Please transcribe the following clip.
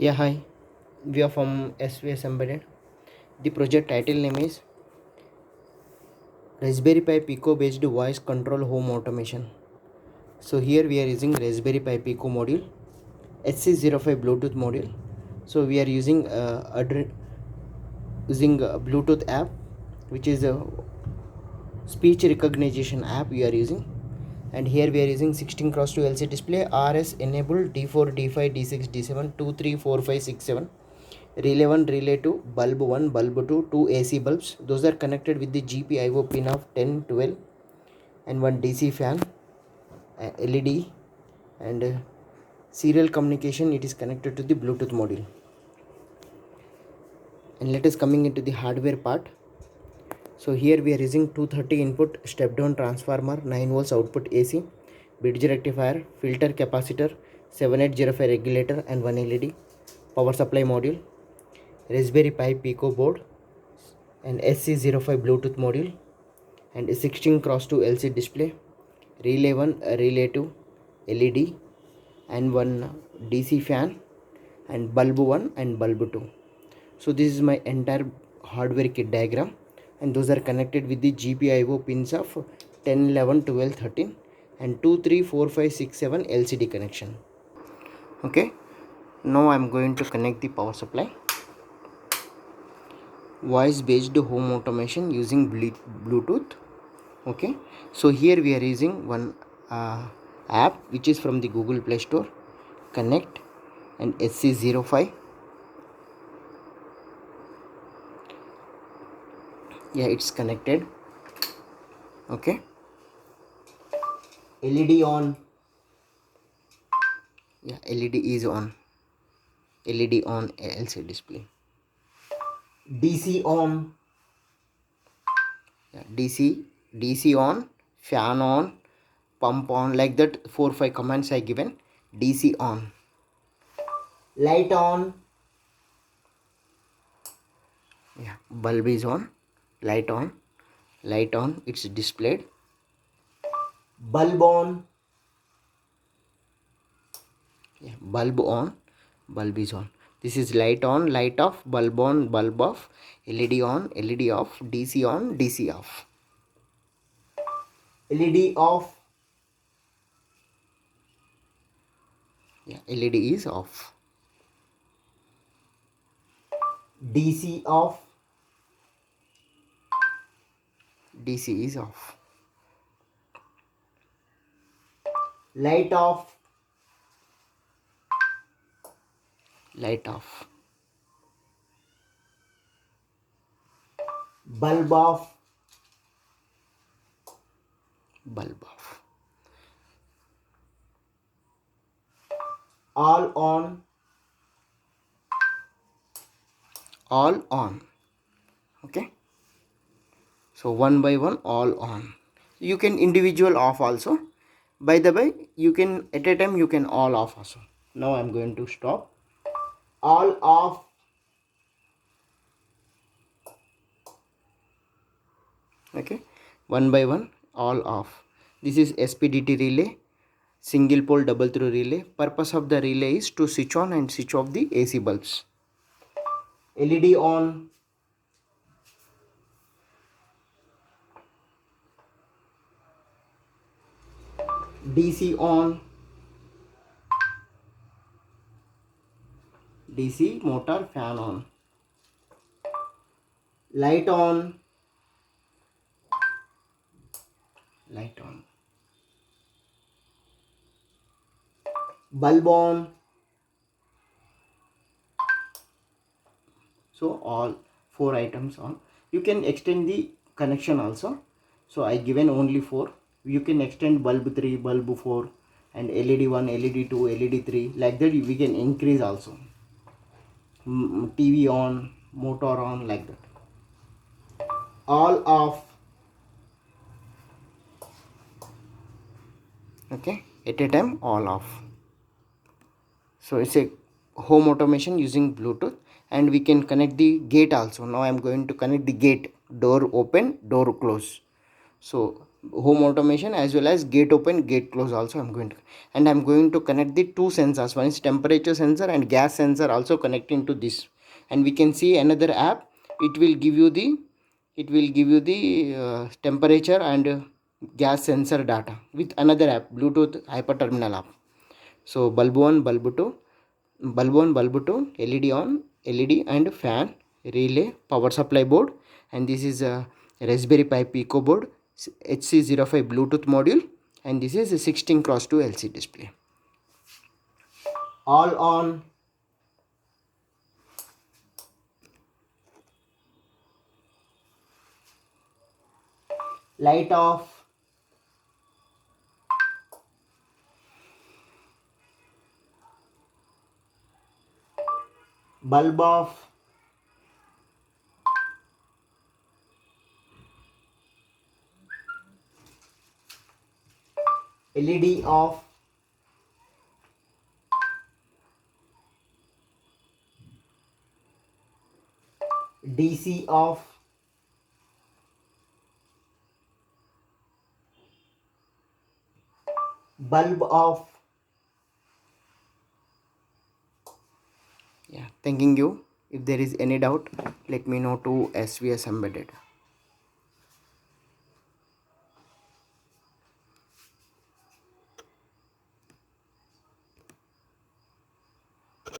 Yeah, hi. We are from svsembedded. The project title name is Raspberry Pi Pico based voice control home automation. So here we are using Raspberry Pi Pico module, HC05 Bluetooth module. So we are using a Bluetooth app, which is a speech recognition app we are using. And here we are using 16 cross 2 LCD display, RS enabled D4, D5, D6, D7, 2, 3, 4, 5, 6, 7. Relay 1, relay 2, bulb 1, bulb 2, 2 AC bulbs. Those are connected with the GPIO pin of 10, 12 and one DC fan, LED, and serial communication. It is connected to the Bluetooth module. And let us coming into the hardware part. So here we are using 230 input step down transformer, 9 volts output AC, bridge rectifier, filter capacitor, 7805 regulator and one LED, power supply module, Raspberry Pi Pico board, and SC05 Bluetooth module, and a 16 cross 2 LCD display, relay 1, relay 2, LED, and one DC fan, and bulb 1 and bulb 2. So this is my entire hardware kit diagram, and those are connected with the GPIO pins of 10, 11, 12, 13 and 2, 3, 4, 5, 6, 7 LCD connection. Okay, now I am going to connect the power supply. Voice based home automation using Bluetooth. Okay, so here we are using one app which is from the Google Play Store, Connect, and SC05. Yeah, it's connected. Okay, LED on. Yeah, LED is on. LED on LCD display. DC on. Yeah, DC on, fan on, pump on, like that 4-5 commands I given. DC on. Light on. Yeah, bulb is on. Light on. Light on, it's displayed. Bulb on. Yeah, bulb on, bulb is on. This is light on, light off, bulb on, bulb off, LED on, LED off, DC on, DC off. LED off. Yeah, LED is off. DC off. DC is off. Light off. Light off. Bulb off. Bulb off. All on. All on. Okay, so one by one all on. You can individual off also. By the way, you can at a time you can all off also. Now I'm going to stop. All off. Okay, one by one all off. This is SPDT relay, single pole double through relay. Purpose of the relay is to switch on and switch off the AC bulbs. LED on. DC on. DC motor fan on. Light on. Light on. Bulb on. So all 4 items on. You can extend the connection also. So I given only 4. You can extend bulb 3, bulb 4, and LED 1, LED 2, LED 3. Like that we can increase also. TV on, motor on, like that. All off. Okay, at a time all off. So it's a home automation using Bluetooth, and we can connect the gate also. Now I am going to connect the gate. Door open, door close. So home automation as well as gate open, gate close also I'm going to, and I'm going to connect the two sensors. One is temperature sensor and gas sensor also connecting to this. And we can see another app. It will give you the temperature and gas sensor data with another app, Bluetooth hyper terminal app. So bulb 1, bulb 2, LED on, LED and fan, relay, power supply board, and this is a Raspberry Pi Pico board, HC05 Bluetooth module, and this is a 16 cross 2 LCD display. All on. Light off. Bulb off. LED off. DC off. Bulb off. Yeah, thanking you. If there is any doubt, let me know to SVS Embedded.